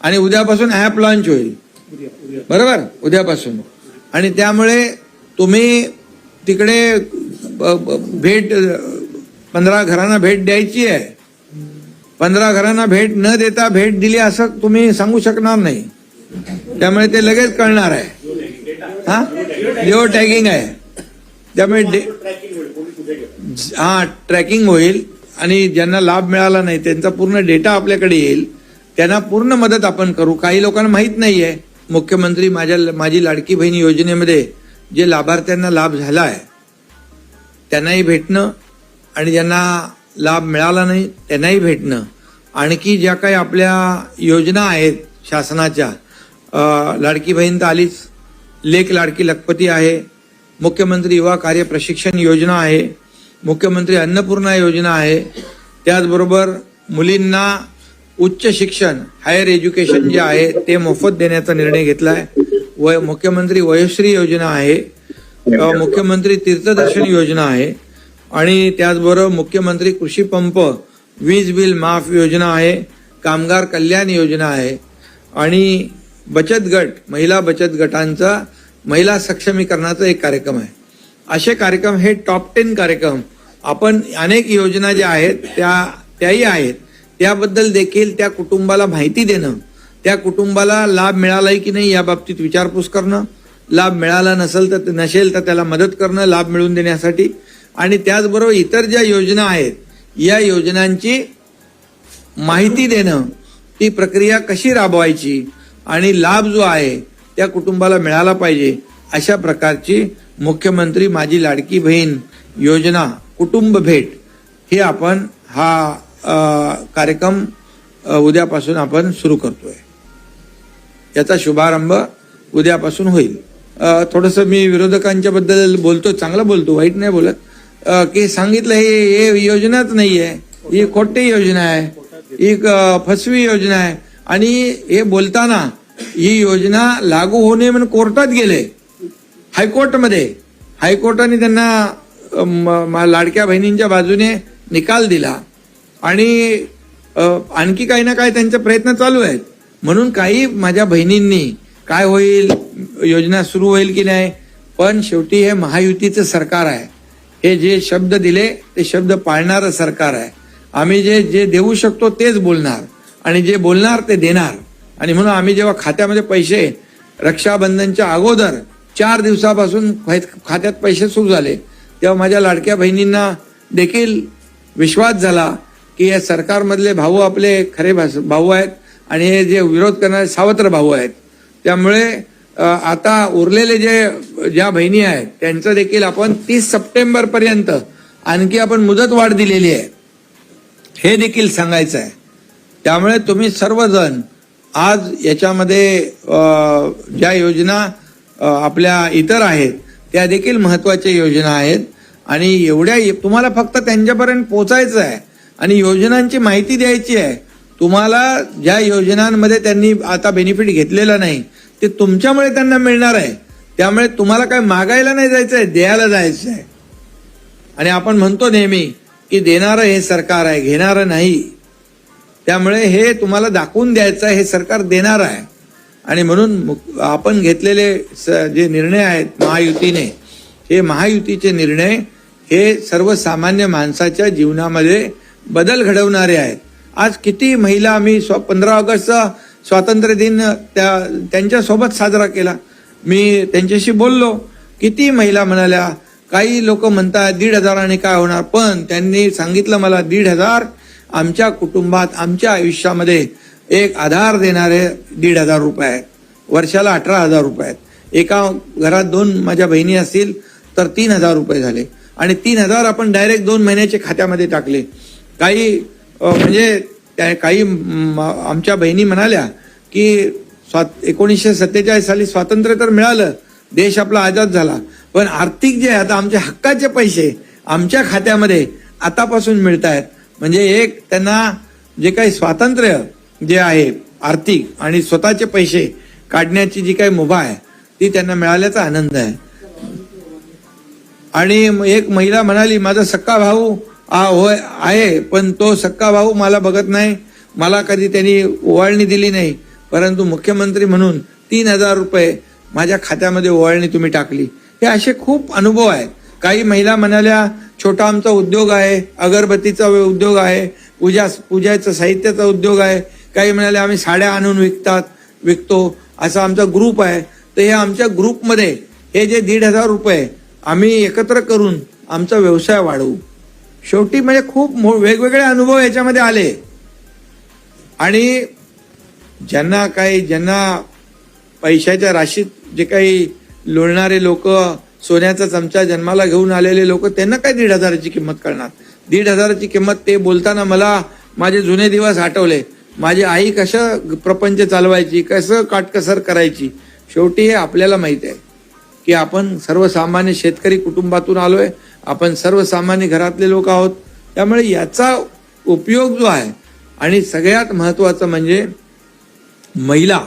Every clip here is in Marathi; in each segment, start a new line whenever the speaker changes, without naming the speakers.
आणि उद्यापासून ॲप लॉन्च होईल, बरोबर, उद्यापासून. आणि त्यामुळे तुम्ही तिकडे भेट 15 घरांना भेट द्यायची आहे. 15 घरांना भेट न देता भेट दिली असं तुम्ही सांगू शकणार नाही. त्यामुळे ते लगेच कळणार आहे. हा, जिओ टॅगिंग आहे. त्यामुळे ट्रॅकिंग होईल आणि ज्यांना लाभ मिळाला नाही त्यांचा पूर्ण डेटा आपल्याकडे येईल. त्यांना पूर्ण मदत आपण करू. काही लोकांना माहीत नाही आहे, मुख्यमंत्री माझी लाडकी बहीण योजनेमध्ये जे लाभार्थ्यांना लाभ झाला आहे त्यांनाही भेटणं आणि ज्यांना लाभ मिळाला नाही त्यांनाही भेटणं. आणखी ज्या काही आपल्या योजना आहेत शासनाच्या, लाडकी बहीण तर आलीच, लेक लाडकी लखपती आहे, मुख्यमंत्री युवा कार्य प्रशिक्षण योजना आहे, मुख्यमंत्री अन्नपूर्णा योजना आहे. त्याचबरोबर मुलींना उच्च शिक्षण, हायर एज्युकेशन जे आहे ते मोफत देण्याचा निर्णय घेतला आहे. मुख्यमंत्री वयोश्री योजना आहे, मुख्यमंत्री तीर्थदर्शन योजना आहे आणि त्याचबरोबर मुख्यमंत्री कृषी पंप वीज बिल माफ योजना आहे, कामगार कल्याण योजना आहे आणि बचत गट, महिला बचत गटांचा महिला सक्षमीकरणाचा एक कार्यक्रम आहे. असे कार्यक्रम हे टॉप 10 कार्यक्रम आपण, अनेक योजना ज्या आहेत त्याही आहेत. त्याबद्दल देखील त्या कुटुंबाला माहिती देणं, त्या कुटुंबाला लाभ मिळालाय की नाही या बाबतीत विचारपूस करणं, लाभ मिळाला नसेल तर त्याला मदत करणं लाभ मिळवून देण्यासाठी. आणि त्याचबरोबर इतर ज्या योजना आहेत या योजनांची माहिती देणं, ती प्रक्रिया कशी राबवायची आणि लाभ जो आहे त्या कुटुंबाला मिळाला पाहिजे, अशा प्रकारची मुख्यमंत्री माझी लाडकी बहीण योजना कुटुंब भेट हे आपण कार्यक्रम उद्यापासून आपण सुरू करतोय. याचा शुभारंभ उद्यापासून होईल. थोडंसं मी विरोधकांच्या बद्दल बोलतो, चांगलं बोलतो, वाईट नाही बोलत, की सांगितलं हे योजनाच नाही आहे, ही खोटी योजना आहे, ही फसवी योजना आहे. आणि हे बोलताना ही योजना लागू होणे म्हणून कोर्टात गेले, हायकोर्टाने त्यांना लाडक्या बहिणींच्या बाजूने निकाल दिला आणि आणखी काही ना काही त्यांचे प्रयत्न चालू आहेत. म्हणून काही माझ्या बहिणींनी काय होईल, योजना सुरू होईल की नाही, पण शेवटी हे महायुतीचं सरकार आहे. हे जे शब्द दिले ते शब्द पाळणारं सरकार आहे. आम्ही जे देऊ शकतो तेच बोलणार आणि जे बोलणार ते देणार. आणि म्हणून आम्ही जेव्हा खात्यामध्ये पैसे, रक्षाबंधनच्या अगोदर 4 दिवसापासून खात्यात पैसे सुरू झाले, तेव्हा माझ्या लाडक्या बहिणींना देखील विश्वास झाला की या सरकारमधले भाऊ आपले खरे भाऊ आहेत आणि हे जे विरोध करणारे सावत्र भाऊ आहेत. त्यामुळे आता उरलेले ज्या बहिणी आहेत त्यांचं देखील आपण 30 सप्टेंबर पर्यंत आणखी आपण मुदतवाढ दिलेली आहे, हे देखील सांगायचं आहे. त्यामुळे तुम्ही सर्वजण आज याच्यामध्ये ज्या योजना आपल्या इतर आहेत त्या देखील महत्वाच्या योजना आहेत आणि एवढ्या तुम्हाला फक्त त्यांच्यापर्यंत पोहोचायचं आहे आणि योजनांची माहिती द्यायची आहे. तुम्हाला ज्या योजनांमध्ये त्यांनी आता बेनिफिट घेतलेला नाही ते तुमच्यामुळे त्यांना मिळणार आहे. त्यामुळे तुम्हाला काय मागायला नाही जायचं आहे, द्यायला जायचं आहे. आणि आपण म्हणतो नेहमी की देणारं हे सरकार आहे, घेणारं नाही. त्यामुळे हे तुम्हाला दाखवून द्यायचं आहे, हे सरकार देणार आहे. आणि म्हणून आपण घेतलेले जे निर्णय आहेत महायुतीने, हे महायुतीचे निर्णय हे सर्वसामान्य माणसाच्या जीवनामध्ये बदल घडवणारे आहेत. आज किती महिला, आम्ही 15 ऑगस्टचा स्वातंत्र्य दिन त्यांच्यासोबत साजरा केला. मी त्यांच्याशी बोललो, किती महिला म्हणाल्या, काही लोक म्हणतात 1,500 काय होणार, पण त्यांनी सांगितलं मला 1,500 आमच्या कुटुंबात, आमच्या आयुष्यामध्ये एक आधार देणारे 1,500 रुपये आहेत. वर्षाला 18,000 रुपये आहेत. एका घरात 2 माझ्या बहिणी असतील तर 3,000 रुपये झाले आणि 3,000 आपण डायरेक्ट 2 महिन्याच्या खात्यामध्ये टाकले. काही काही आमच्या बहिणी म्हणाल्या की 1947 साली स्वातंत्र्य तर मिळालं, देश आपला आझाद झाला, पण आर्थिक जे आता आमच्या हक्काचे पैसे आमच्या खात्यामध्ये आतापासून मिळत आहेत. म्हणजे एक त्यांना जे काही स्वातंत्र्य जे आहे आर्थिक आणि स्वतःचे पैसे काढण्याची जी काही मुभा आहे ती त्यांना मिळाल्याचा आनंद आहे. आणि एक महिला म्हणाली, माझा सक्का भाऊ होय आहे, पण तो सक्का भाऊ मला बघत नाही, मला कधी त्यांनी ओवाळणी दिली नाही, परंतु मुख्यमंत्री म्हणून 3,000 रुपये माझ्या खात्यामध्ये ओवाळणी तुम्ही टाकली. हे असे खूप अनुभव आहेत. काही महिला म्हणाल्या छोटा आमचा उद्योग आहे, अगरबत्तीचा उद्योग आहे, पूजाचं साहित्याचा उद्योग आहे. काही म्हणाले आम्ही साड्या आणून विकतो, असा आमचा ग्रुप आहे. तर हे आमच्या ग्रुपमध्ये हे जे 1,500 रुपये आम्ही एकत्र करून आमचा व्यवसाय वाढवू. शेवटी म्हणजे खूप वेगवेगळे अनुभव याच्यामध्ये आले. आणि ज्यांना पैशाच्या राशीत जे काही लोळणारे लोक, सोन्याचा चमचा जन्माला घेऊन आलेले लोक, त्यांना काय 1,500ची किंमत कळणार. 1,500ची किंमत ते बोलताना मला माझे जुने दिवस आठवले. माझी आई कसं प्रपंच चालवायची, कसं काटकसर करायची. शेवटी हे आपल्याला माहित आहे की आपण सर्वसामान्य शेतकरी कुटुंबातून आलोय, आपण सर्वसामान्य घरातले लोक आहोत. त्यामुळे याचा उपयोग जो आहे, आणि सगळ्यात महत्वाचं म्हणजे महिला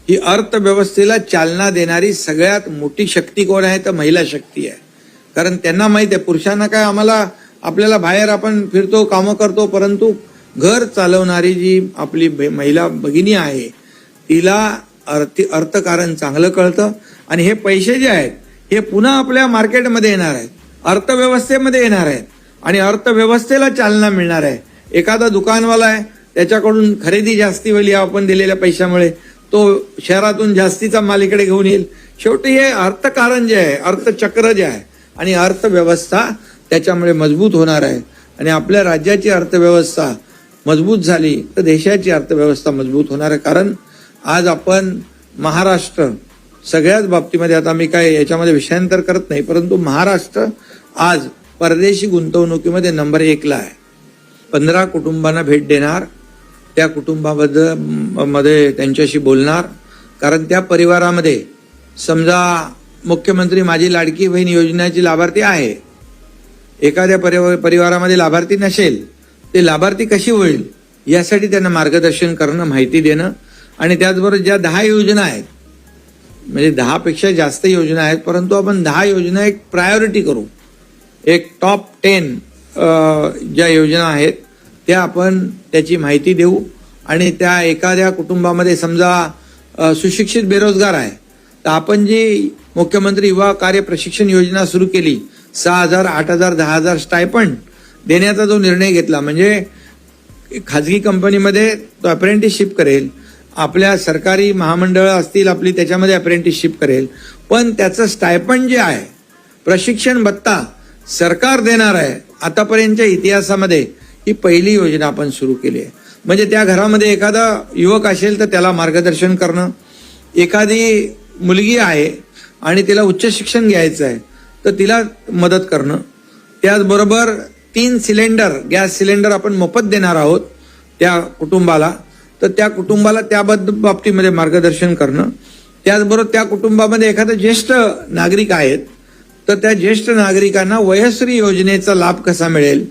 ही अर्थव्यवस्थेला चालना देणारी सगळ्यात मोठी शक्ती कोण आहे, तर महिला शक्ती आहे. कारण त्यांना माहित आहे पुरुषांना काय, आपल्याला बाहेर आपण फिरतो, कामं करतो, परंतु घर चालवणारी जी आपली महिला भगिनी आहे तिला अर्थकारण चांगलं कळतं. आणि हे पैसे जे आहेत हे पुन्हा आपल्या मार्केटमध्ये येणार आहेत, अर्थव्यवस्थेमध्ये येणार आहेत, आणि अर्थव्यवस्थेला चालना मिळणार आहे. एखादा दुकानवाला आहे, त्याच्याकडून खरेदी जास्ती होईल या आपण दिलेल्या पैशामुळे, तो शहरातून जास्तीचा माल इकडे घेऊन येईल. शेवटी हे अर्थकारण जे आहे, अर्थचक्र जे आहे, आणि अर्थव्यवस्था त्याच्यामुळे मजबूत होणार आहे. आणि आपल्या राज्याची अर्थव्यवस्था मजबूत झाली तर देशाची अर्थव्यवस्था मजबूत होणार आहे. कारण आज आपण महाराष्ट्र सगळ्याच बाबतीमध्ये, आता मी काय याच्यामध्ये विषयांतर करत नाही, परंतु महाराष्ट्र आज परदेशी गुंतवणुकीमध्ये नंबर 1ला आहे. 15 कुटुंबांना भेट देणार, त्या कुटुंबामध्ये त्यांच्याशी बोलणार. कारण त्या परिवारामध्ये समजा मुख्यमंत्री माझी लाडकी बहीण योजनेची लाभार्थी आहे, एखाद्या परिवारामध्ये लाभार्थी नसेल, ते लाभार्थी कशी होईल यासाठी त्यांना मार्गदर्शन करणं, माहिती देणं. आणि त्याचबरोबर ज्या 10 योजना आहेत, म्हणजे 10 पेक्षा जास्त योजना आहेत, परंतु आपण 10 योजना एक प्रायोरिटी करू, एक टॉप 10 ज्या योजना आहेत त्या आपण त्याची माहिती देऊ. आणि त्या एखाद्या कुटुंबामध्ये समजा सुशिक्षित बेरोजगार आहे, तर आपण जी मुख्यमंत्री युवा कार्य प्रशिक्षण योजना सुरू केली, 6,000, 8,000, 10,000 स्टायपंड देण्याचा जो निर्णय घेतला, म्हणजे खाजगी कंपनीमध्ये तो अप्रेंटिसशिप करेल, आपल्या सरकारी महामंडळं असतील आपली त्याच्यामध्ये अप्रेंटिसशिप करेल, पण त्याचं स्टायपंड जे आहे, प्रशिक्षण भत्ता सरकार देणार आहे. आतापर्यंतच्या इतिहासामध्ये ही पहिली योजना आपण सुरू केली आहे. म्हणजे त्या घरामध्ये एखादा युवक असेल तर त्याला मार्गदर्शन करणं, एखादी मुलगी आहे आणि तिला उच्च शिक्षण घ्यायचं आहे तर तिला मदत करणं. त्याचबरोबर 3 सिलेंडर, गॅस सिलेंडर आपण मोफत देणार आहोत त्या कुटुंबाला, तर त्या कुटुंबाला त्या बाबतीमध्ये मार्गदर्शन करणं. त्याचबरोबर त्या कुटुंबामध्ये एखादा ज्येष्ठ नागरिक आहेत तर त्या ज्येष्ठ नागरिकांना वयश्री योजनेचा लाभ कसा मिळेल,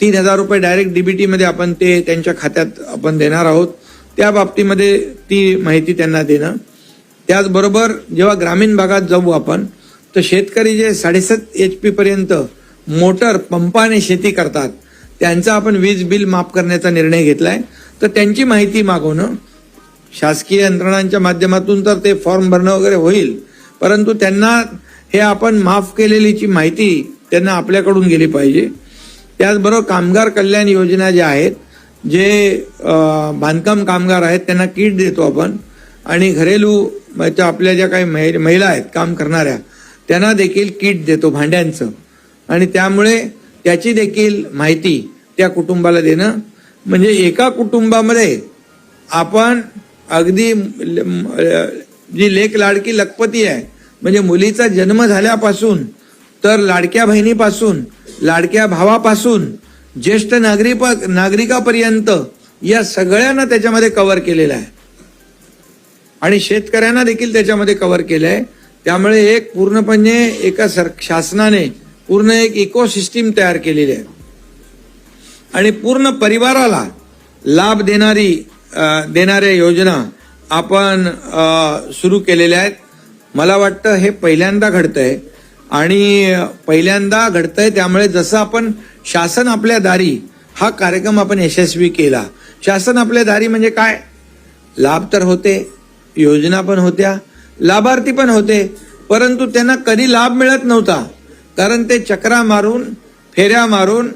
3,000 रुपये डायरेक्ट डीबीटी मध्ये आपण ते त्यांच्या खात्यात आपण देणार आहोत, त्या बाबतीमध्ये ती माहिती त्यांना देणं. त्याचबरोबर जेव्हा ग्रामीण भागात जाऊ आपण, तर शेतकरी जे 7.5 HP पर्यंत मोटर पंपाने शेती करतात, त्यांचं आपण वीज बिल माफ करण्याचा निर्णय घेतलाय. तर त्यांची माहिती मागवणं, शासकीय यंत्रणांच्या माध्यमातून तर ते फॉर्म भरणं वगैरे होईल, परंतु त्यांना हे आपण माफ केलेलीची माहिती त्यांना आपल्याकडून गेली पाहिजे. त्याचबरोबर कामगार कल्याण योजना ज्या आहेत, जे बांधकाम कामगार आहेत त्यांना किट देतो आपण, आणि घरेलू आपल्या ज्या काही महिला आहेत काम करणाऱ्या त्यांना देखील किट देतो भांड्यांचं. आणि त्यामुळे त्याची देखील माहिती त्या कुटुंबाला देणं, म्हणजे एका कुटुंबामध्ये आपण अगदी जी लेक लाडकी लखपती आहे, म्हणजे मुलीचा जन्म झाल्यापासून तर लाडक्या बहिणीपासून, लाडक्या भावापासून, ज्येष्ठ नागरिकापर्यंत या सगळ्यांना त्याच्यामध्ये कव्हर केलेलं आहे. आणि शेतकऱ्यांना देखील त्याच्यामध्ये कव्हर केलं आहे. त्यामुळे एक पूर्णपणे एका शासनाने पूर्ण एक इकोसिस्टीम तयार केलेली आहे आणि पूर्ण परिवाराला लाभ देणाऱ्या योजना आपण सुरू केलेल्या आहेत. मला वाटतं हे पहिल्यांदा घडतंय आणि पहिल्यांदा घडतंय. त्यामुळे जसं आपण शासन आपल्या दारी हा कार्यक्रम आपण यशस्वी केला. शासन आपल्या दारी म्हणजे काय, लाभ तर होते, योजना पण होत्या, लाभार्थी पण होते, परंतु त्यांना कधी लाभ मिळत नव्हता. कारण ते चक्रा मारून, फेऱ्या मारून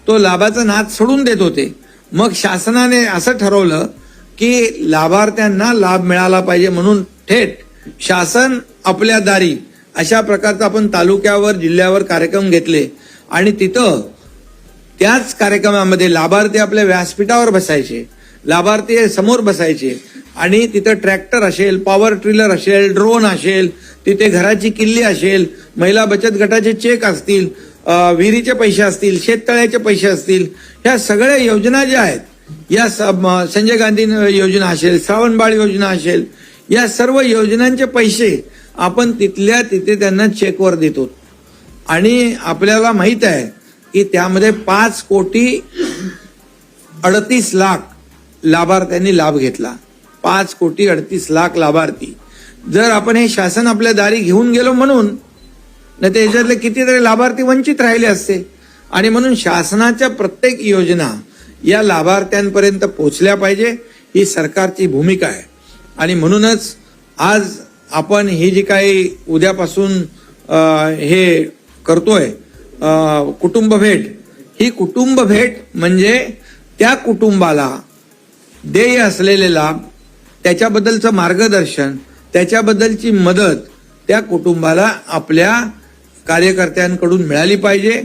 तो लाभाचा नाद सोडून देत होते. मग शासनाने असं ठरवलं की लाभार्थ्यांना लाभ मिळाला पाहिजे, म्हणून थेट शासन आपल्या दारी अशा प्रकारचा आपण तालुक्यावर, जिल्ह्यावर कार्यक्रम घेतले. आणि तिथं त्याच कार्यक्रमामध्ये लाभार्थी आपल्या व्यासपीठावर बसायचे, लाभार्थी समोर बसायचे आणि तिथं ट्रॅक्टर असेल, पॉवर ट्रिलर असेल, ड्रोन असेल, तिथे घराची किल्ली असेल, महिला बचत गटाचे चेक असतील, विहिरीचे पैसे असतील, शेततळ्याचे पैसे असतील, ह्या सगळ्या योजना ज्या आहेत, या संजय गांधी योजना असेल, श्रावणबाळ योजना असेल, या सर्व योजनांचे पैसे आपण तिथल्या तिथे त्यांना चेकवर देतो. आणि आपल्याला माहित आहे की त्यामध्ये 5,38,00,000 लाभार्थ्यांनी लाभ घेतला. 5,38,00,000 लाभार्थी. जर आपण हे शासन आपल्या दारी घेऊन गेलो म्हणून, नाही तर याच्यातले कितीतरी लाभार्थी वंचित राहिले असते. आणि म्हणून शासनाच्या प्रत्येक योजना या लाभार्थ्यांपर्यंत पोहोचल्या पाहिजे, ही सरकारची भूमिका आहे. आणि म्हणूनच आज आपण ही जी काही उद्यापासून हे करतोय कुटुंब भेट, ही कुटुंब भेट म्हणजे त्या कुटुंबाला देय असलेले लाभ, त्याच्याबद्दलचं मार्गदर्शन, त्याच्याबद्दलची मदत त्या कुटुंबाला आपल्या कार्यकर्त्यांकडून मिळाली पाहिजे.